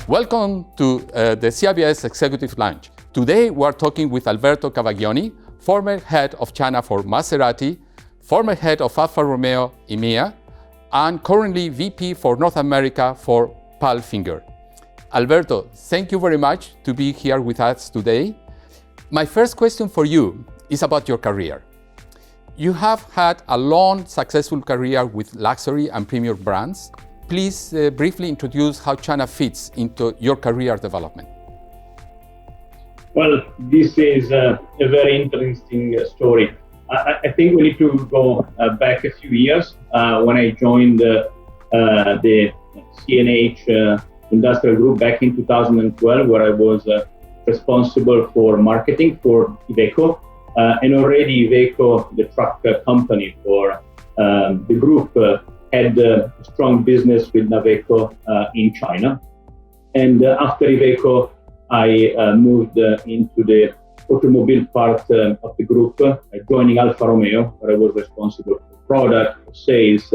Welcome to the CEIBS Executive Lounge. Today we are talking with Alberto Cavaggioni, former head of China for Maserati, former head of Alfa Romeo EMEA, and currently VP for North America for PALFINGER. Alberto, thank you very much to be here with us today. My first question for you is about your career. You have had a long, successful career with luxury and premium brands. Please briefly introduce how China fits into your career development. Well, this is a very interesting story. I think we need to go back a few years when I joined the CNH Industrial Group back in 2012, where I was responsible for marketing for Iveco. And already Iveco, the truck company for the group, had a strong business with Naveco in China. And after Iveco, I moved into the automobile part of the group, joining Alfa Romeo, where I was responsible for product, for sales.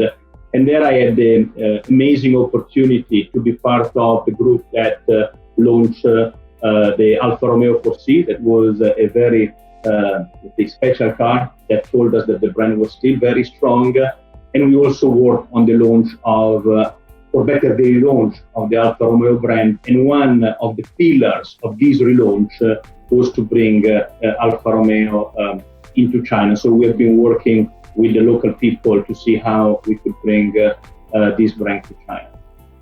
And there I had the amazing opportunity to be part of the group that launched the Alfa Romeo 4C. That was a very special car that told us that the brand was still very strong. And we also worked on the launch of, or better, the relaunch of the Alfa Romeo brand. And one of the pillars of this relaunch was to bring Alfa Romeo into China. So we have been working with the local people to see how we could bring this brand to China.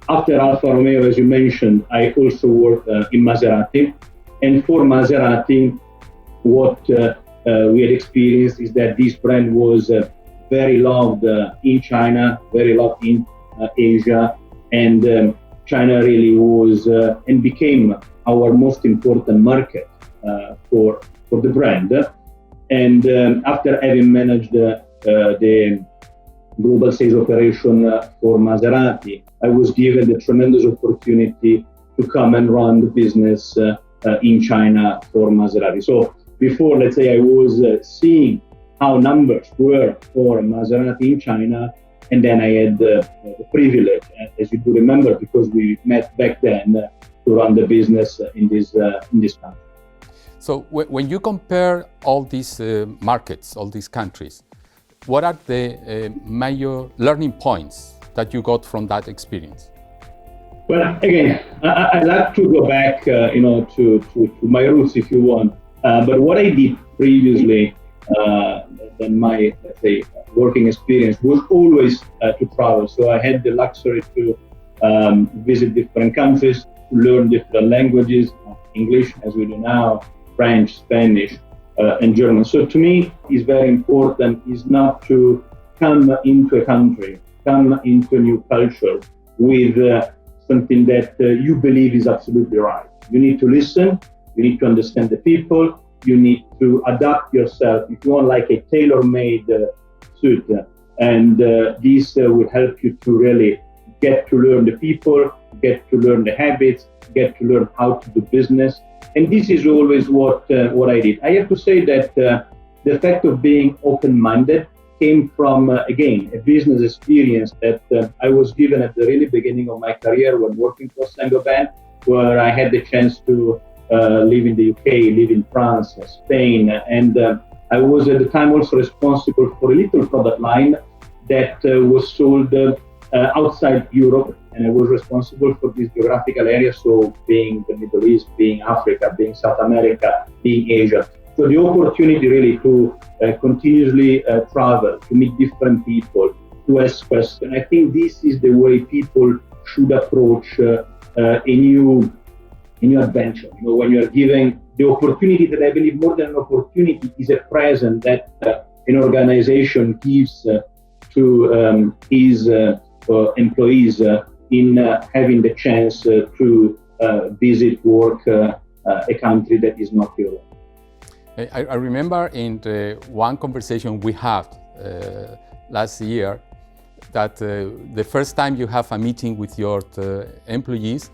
After Alfa Romeo, as you mentioned, I also worked in Maserati. And for Maserati, what we had experienced is that this brand was very loved in China, very loved in Asia, and China really was and became our most important market for the brand. And after having managed the global sales operation for Maserati, I was given the tremendous opportunity to come and run the business in China for Maserati. So before, let's say, I was seeing how numbers were for Maserati in China, and then I had the privilege, as you do remember, because we met back then, to run the business in this country. So when you compare all these markets, all these countries, what are the major learning points that you got from that experience? Well, again, I like to go back, to my roots, if you want. But what I did previously than my, let's say, working experience was always to travel. So I had the luxury to visit different countries, to learn different languages, English, as we do now, French, Spanish, and German. So to me, it's very important is not to come into a country, come into a new culture with something that you believe is absolutely right. You need to listen, you need to understand the people, you need to adapt yourself if you want like a tailor-made suit. And this will help you to really get to learn the people, get to learn the habits, get to learn how to do business. And this is always what I did. I have to say that the fact of being open-minded came from, again, a business experience that I was given at the really beginning of my career when working for Saint-Gobain, where I had the chance to live in the UK, live in France, Spain, and I was at the time also responsible for a little product line that was sold outside Europe, and I was responsible for this geographical area, so being the Middle East, being Africa, being South America, being Asia. So the opportunity really to continuously travel, to meet different people, to ask questions. I think this is the way people should approach a new adventure. When you are given the opportunity, that I believe more than an opportunity is a present that an organization gives to his employees in having the chance to visit, work a country that is not your own. I remember in one conversation we had last year that the first time you have a meeting with your employees,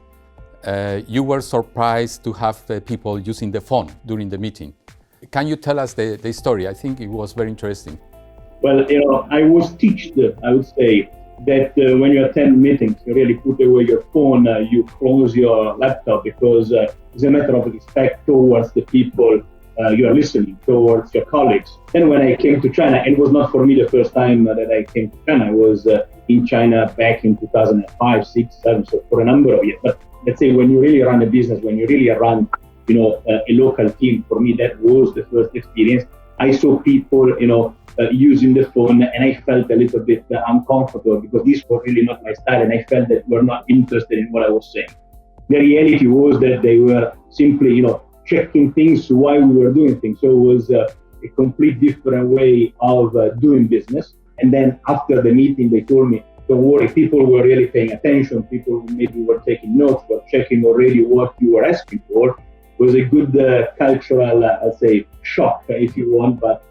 you were surprised to have people using the phone during the meeting. Can you tell us the story? I think it was very interesting. Well, I was taught, I would say, that when you attend meetings, you really put away your phone, you close your laptop, because it's a matter of respect towards the people you are listening, towards your colleagues. And when I came to China, it was not for me the first time that I came to China. I was in China back in 2005, 6, 7, so for a number of years. But let's say when you really run a business, when you really run, a local team, for me, that was the first experience. I saw people, using the phone, and I felt a little bit uncomfortable, because this was really not my style, and I felt that they were not interested in what I was saying. The reality was that they were simply, checking things while we were doing things. So it was a complete different way of doing business. And then after the meeting, they told me, don't worry, people were really paying attention. People maybe were taking notes, were checking already what you were asking for. It was a good cultural, I'd say, shock, if you want, but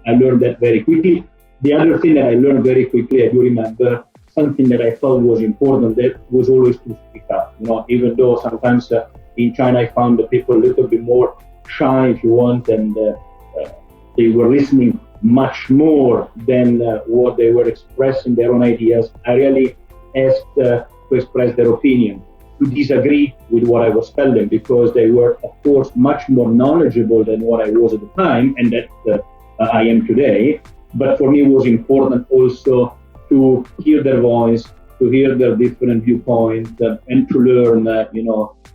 I learned that very quickly. The other thing that I learned very quickly, I do remember, something that I thought was important, that was always to speak up. Even though sometimes in China I found the people a little bit more shy, if you want, and they were listening much more than what they were expressing their own ideas. I really asked to express their opinion, to disagree with what I was telling them, because they were, of course, much more knowledgeable than what I was at the time, and that I am today. But for me, it was important also to hear their voice, to hear their different viewpoints, and to learn,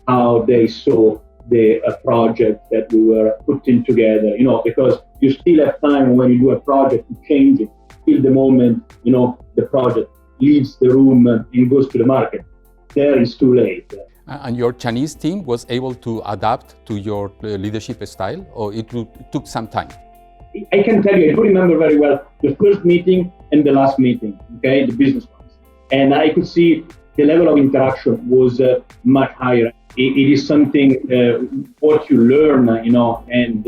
how they saw the project that we were putting together, because you still have time when you do a project to change it till the moment, the project leaves the room and goes to the market. There is too late. And your Chinese team was able to adapt to your leadership style, or it took some time? I can tell you, I do remember very well the first meeting and the last meeting, the business ones. And I could see the level of interaction was much higher. It is something, what you learn, and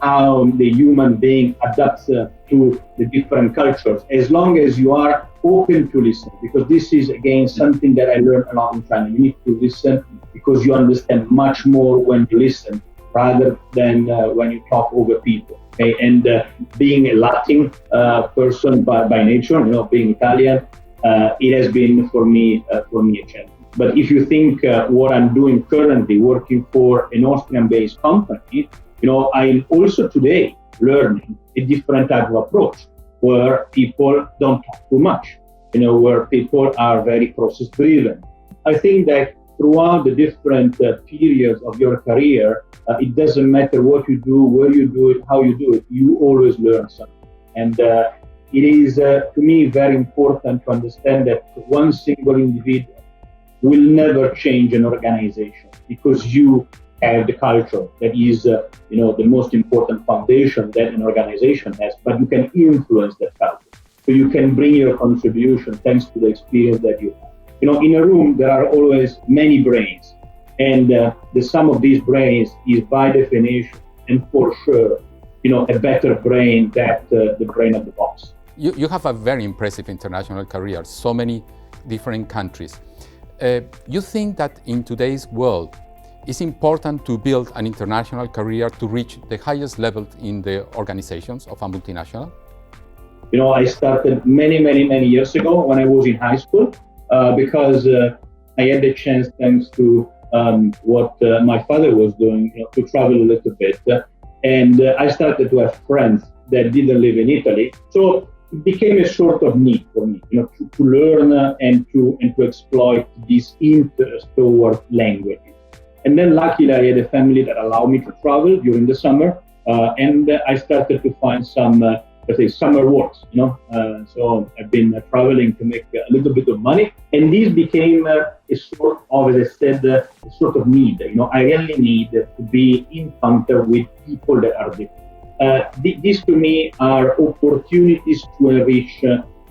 how the human being adapts to the different cultures, as long as you are open to listen, because this is, again, something that I learned a lot in China. You need to listen because you understand much more when you listen, rather than when you talk over people. Okay? And being a Latin person by nature, being Italian, it has been for me a challenge. But if you think what I'm doing currently, working for an Austrian-based company, I'm also today learning a different type of approach, where people don't talk too much, where people are very process-driven. I think that throughout the different periods of your career, it doesn't matter what you do, where you do it, how you do it, you always learn something. And it is, to me, very important to understand that one single individual will never change an organization, because you have the culture that is, the most important foundation that an organization has, but you can influence that culture. So you can bring your contribution thanks to the experience that you have. In a room, there are always many brains, and the sum of these brains is by definition, and for sure, a better brain than the brain of the boss. You have a very impressive international career, so many different countries. You think that in today's world, it's important to build an international career to reach the highest level in the organizations of a multinational? I started many years ago when I was in high school, because I had the chance, thanks to what my father was doing, to travel a little bit. And I started to have friends that didn't live in Italy. So it became a sort of need for me, to learn and to exploit this interest toward languages. And then luckily I had a family that allowed me to travel during the summer, and I started to find some, summer works, so I've been traveling to make a little bit of money, and this became a sort of, as I said, a sort of need. I really need to be in contact with people that are different. These to me are opportunities to enrich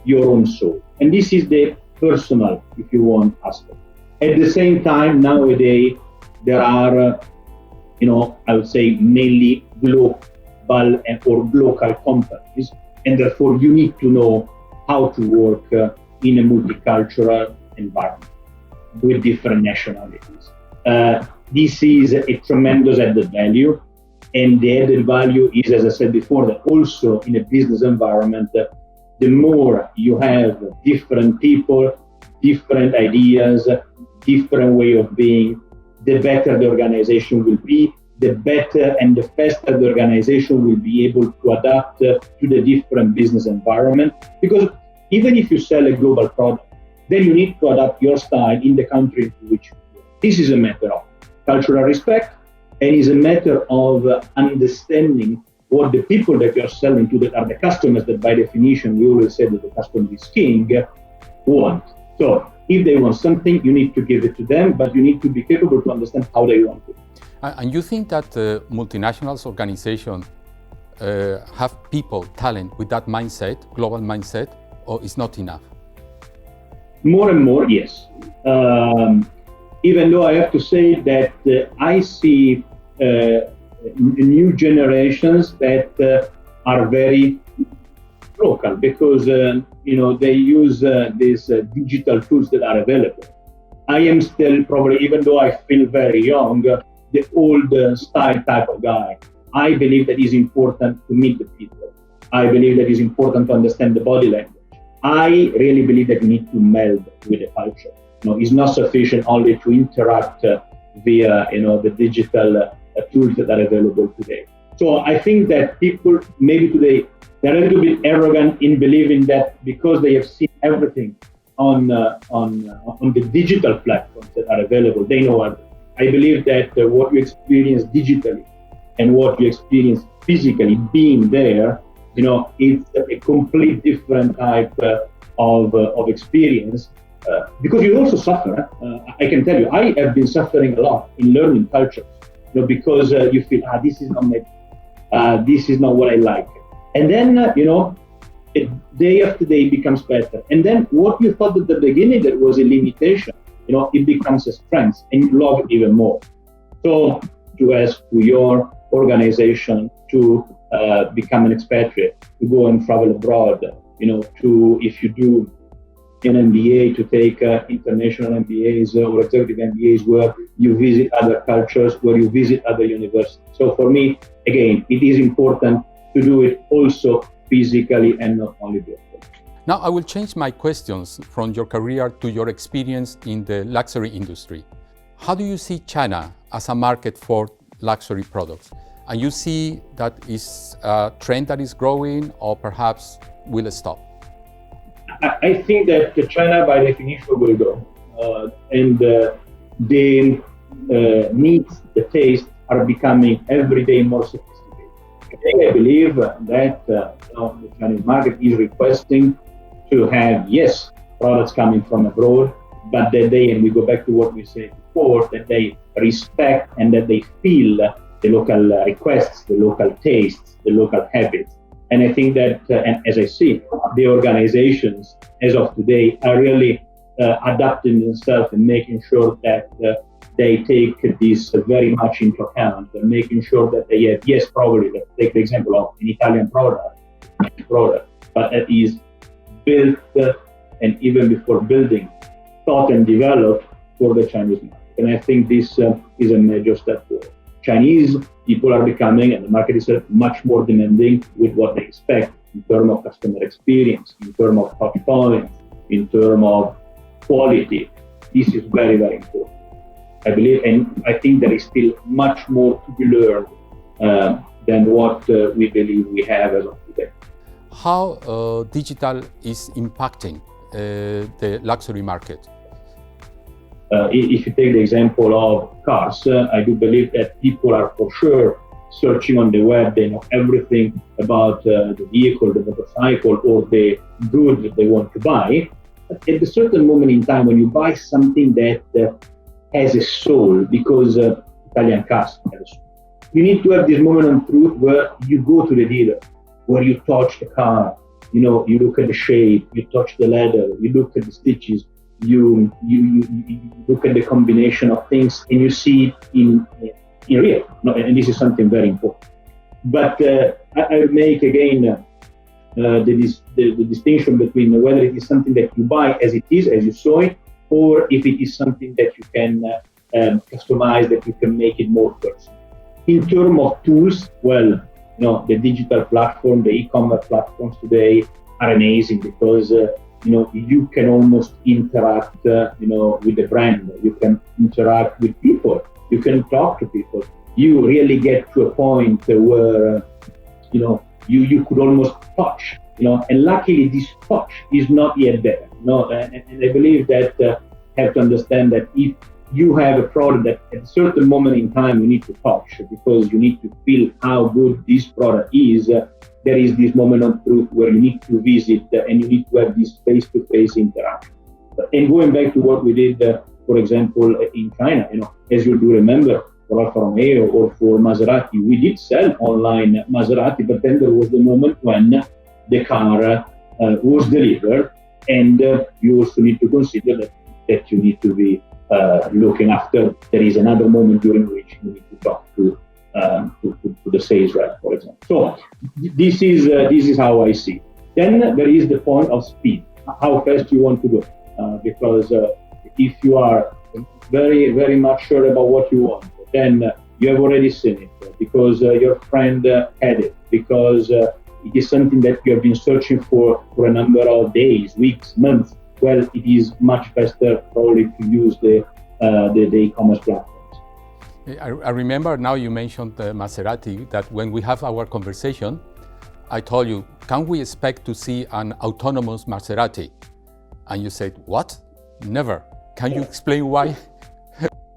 your own soul. And this is the personal, if you want, aspect. At the same time, nowadays, there are, I would say, mainly global or local companies, and therefore you need to know how to work in a multicultural environment with different nationalities. This is a tremendous added value, and the added value is, as I said before, that also in a business environment, the more you have different people, different ideas, different way of being, the better the organization will be, the better and the faster the organization will be able to adapt to the different business environment. Because even if you sell a global product, then you need to adapt your style in the country in which you live. This is a matter of cultural respect, and is a matter of understanding what the people that you're selling to, that are the customers, that by definition, we always say that the customer is king, want. So if they want something, you need to give it to them, but you need to be capable to understand how they want it. And you think that multinationals organizations have people, talent with that mindset, global mindset, or is not enough? More and more, yes. Even though I have to say that I see new generations that are very local, because they use these digital tools that are available. I am still probably, even though I feel very young, the old style type of guy. I believe that it's important to meet the people. I believe that it's important to understand the body language. I really believe that you need to meld with the culture. It's not sufficient only to interact via the digital tools that are available today. So I think that people maybe today, they're a little bit arrogant in believing that because they have seen everything on the digital platforms that are available, they know everything. I believe that what you experience digitally and what you experience physically being there, it's a complete different type of experience, because you also suffer. I can tell you, I have been suffering a lot in learning cultures, because you feel, this is not me, this is not what I like. And then, day after day it becomes better. And then what you thought at the beginning that was a limitation, it becomes a strength, and you love it even more. So to ask to your organization to become an expatriate, to go and travel abroad, to, if you do an MBA, to take international MBAs or executive MBAs where you visit other cultures, where you visit other universities. So for me, again, it is important to do it also physically and not only virtually. Now I will change my questions from your career to your experience in the luxury industry. How do you see China as a market for luxury products? And you see that is a trend that is growing, or perhaps will stop? I think that China by definition will grow, and the needs, the tastes are becoming every day more sophisticated. I believe that the Chinese market is requesting to have, yes, products coming from abroad, but that they, and we go back to what we said before, that they respect and that they feel the local requests, the local tastes, the local habits. And I think that, and as I see, the organizations as of today are really adapting themselves and making sure that they take this very much into account, and making sure that they have, yes, probably, let's take the example of an Italian product, but it is built, and even before building, thought and developed for the Chinese market. And I think this is a major step forward. Chinese people are becoming, and the market is much more demanding with what they expect in terms of customer experience, in terms of touch points, in terms of quality. This is very, very important, I believe, and I think there is still much more to be learned than what we believe we have as of today. How digital is impacting the luxury market? If you take the example of cars, I do believe that people are for sure searching on the web. They know everything about the vehicle, the motorcycle, or the goods that they want to buy. But at a certain moment in time, when you buy something that has a soul, because Italian cars have a soul, you need to have this moment of truth where you go to the dealer, where you touch the car, you look at the shape, you touch the leather, you look at the stitches, you look at the combination of things, and you see it in real. And this is something very important. But I make again the distinction between whether it is something that you buy as it is, as you saw it, or if it is something that you can customize, that you can make it more personal. In terms of tools, well, the digital platform, the e-commerce platforms today are amazing because you can almost interact with the brand. You can interact with people. You can talk to people. You really get to a point where you could almost touch. And luckily this touch is not yet there. And I believe that have to understand that if you have a product that at a certain moment in time you need to touch because you need to feel how good this product is, there is this moment of truth where you need to visit and you need to have this face-to-face interaction. And going back to what we did, for example, in China, as you do remember, for Alfa Romeo or for Maserati, we did sell online Maserati, but then there was the moment when the car was delivered, and you also need to consider that you need to be looking after. There is another moment during which you need to talk to the sales rep, for example. So this is how I see. Then there is the point of speed, how fast you want to go, because if you are very, very much sure about what you want, then you have already seen it, because your friend had it, because it is something that you have been searching for a number of days, weeks, months. Well, it is much faster probably to use the e-commerce platforms. I remember now you mentioned Maserati, that when we have our conversation, I told you, can we expect to see an autonomous Maserati? And you said, what? Never. Can you explain why?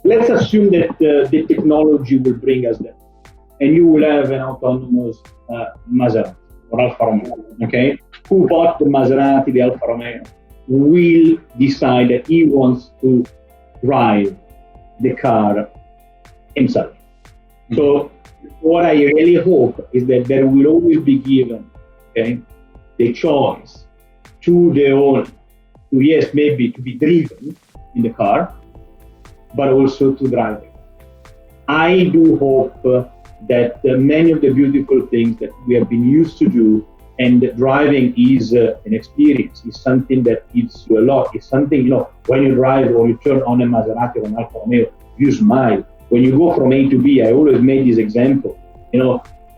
Let's assume that the technology will bring us there, and you will have an autonomous Maserati or Alfa Romeo, okay? Who bought the Maserati, the Alfa Romeo, will decide that he wants to drive the car himself. Mm-hmm. So what I really hope is that there will always be given, okay, the choice to the owner to, yes, maybe to be driven in the car, but also to drive it. I do hope that many of the beautiful things that we have been used to do, and driving is an experience, is something that gives you a lot. It's something, when you drive or you turn on a Maserati or an Alfa Romeo, you smile. When you go from A to B, I always made this example,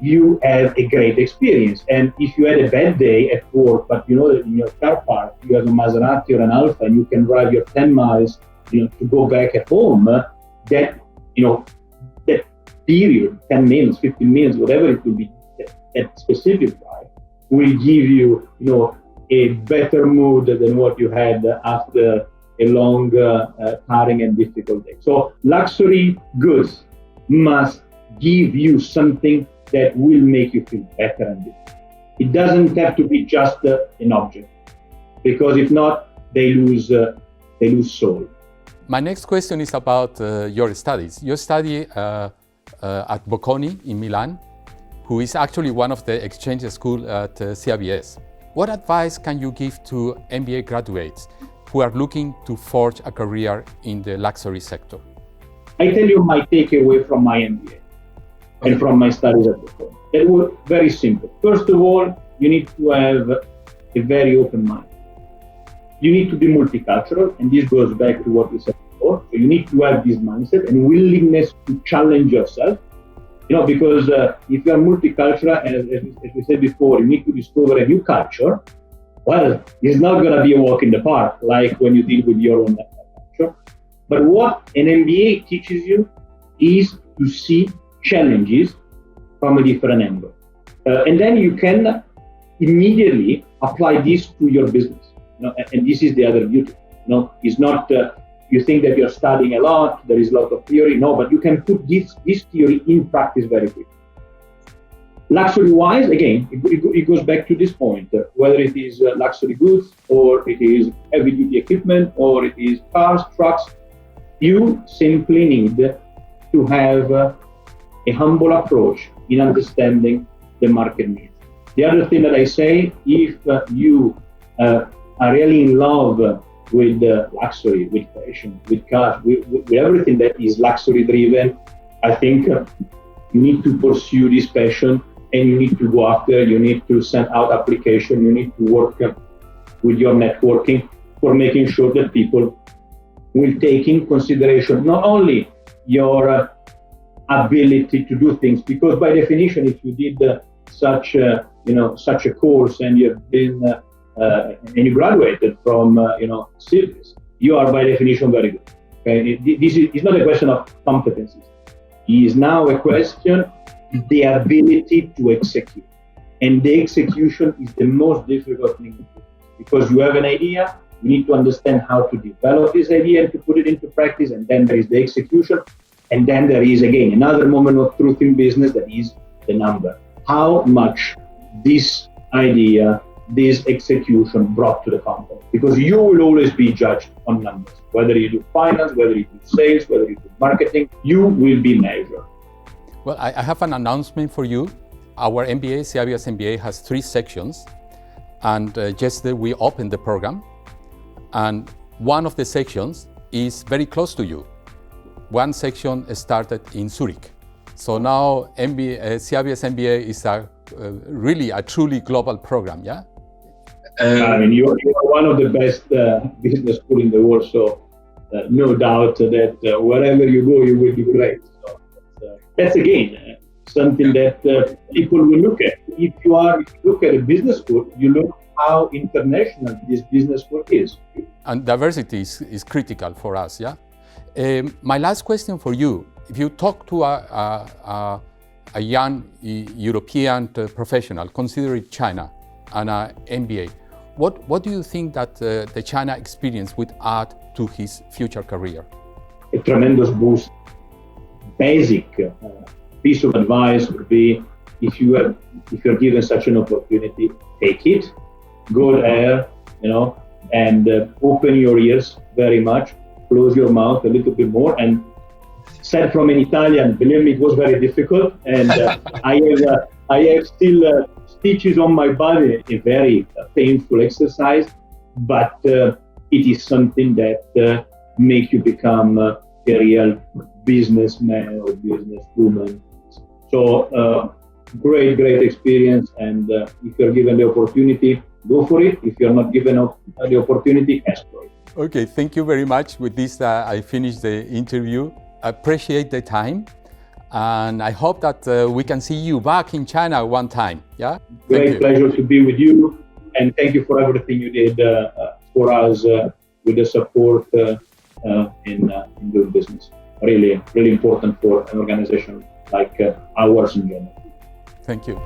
you have a great experience. And if you had a bad day at work, but you know that in your car park, you have a Maserati or an Alfa, and you can drive your 10 miles, to go back at home, that period, 10 minutes, 15 minutes, whatever it will be, that specific drive, will give you, a better mood than what you had after a long, tiring and difficult day. So luxury goods must give you something that will make you feel better and different. It doesn't have to be just an object, because if not, they lose soul. My next question is about your studies. You study at Bocconi in Milan, who is actually one of the exchange schools at CEIBS. What advice can you give to MBA graduates who are looking to forge a career in the luxury sector? I tell you my takeaway from my MBA and from my studies at Bocconi. They were very simple. First of all, you need to have a very open mind. You need to be multicultural, and this goes back to what we said before. So you need to have this mindset and willingness to challenge yourself. Because if you are multicultural, as we said before, you need to discover a new culture. Well, it's not going to be a walk in the park like when you deal with your own culture. But what an MBA teaches you is to see challenges from a different angle. And then you can immediately apply this to your business. And this is the other beauty. It's not you think that you're studying a lot, there is a lot of theory. No, but you can put this theory in practice very quickly. Luxury-wise, again, it goes back to this point, whether it is luxury goods, or it is heavy-duty equipment, or it is cars, trucks, you simply need to have a humble approach in understanding the market needs. The other thing that I say, if you are really in love with luxury, with fashion, with cars, with everything that is luxury driven, I think you need to pursue this passion, and you need to go after, you need to send out application, you need to work with your networking for making sure that people will take in consideration not only your ability to do things, because by definition, if you did such a course and you've been and you graduated from CEIBS, you are by definition very good. Okay? This is not a question of competencies. It is now a question of the ability to execute. And the execution is the most difficult thing to do. Because you have an idea, you need to understand how to develop this idea and to put it into practice, and then there is the execution, and then there is again another moment of truth in business, that is the number. How much this idea, this execution brought to the company? Because you will always be judged on numbers. Whether you do finance, whether you do sales, whether you do marketing, you will be measured. Well, I have an announcement for you. Our MBA, CEIBS MBA, has 3 sections, and yesterday we opened the program, and one of the sections is very close to you. One section started in Zurich. So now CEIBS MBA is really a truly global program, yeah? I mean, you are one of the best business schools in the world, so no doubt that wherever you go, you will be great. So that's again something that people will look at. If you look at a business school, you look how international this business school is. And diversity is critical for us, yeah? My last question for you, if you talk to a young European professional, considering China and an MBA, what do you think that the China experience would add to his future career? A tremendous boost. Basic piece of advice would be, if you're given such an opportunity, take it, go there, and open your ears very much, close your mouth a little bit more. And said from an Italian, believe me, it was very difficult, and I have still stitches on my body, a very painful exercise, but it is something that makes you become a real businessman or businesswoman. So great experience, and if you're given the opportunity, go for it. If you're not given the opportunity, ask for it. Okay, thank you very much. With this, I finished the interview. I appreciate the time, and I hope that we can see you back in China one time. Yeah. Great pleasure to be with you, and thank you for everything you did for us with the support in doing business. Really important for an organization like ours in general. Thank you.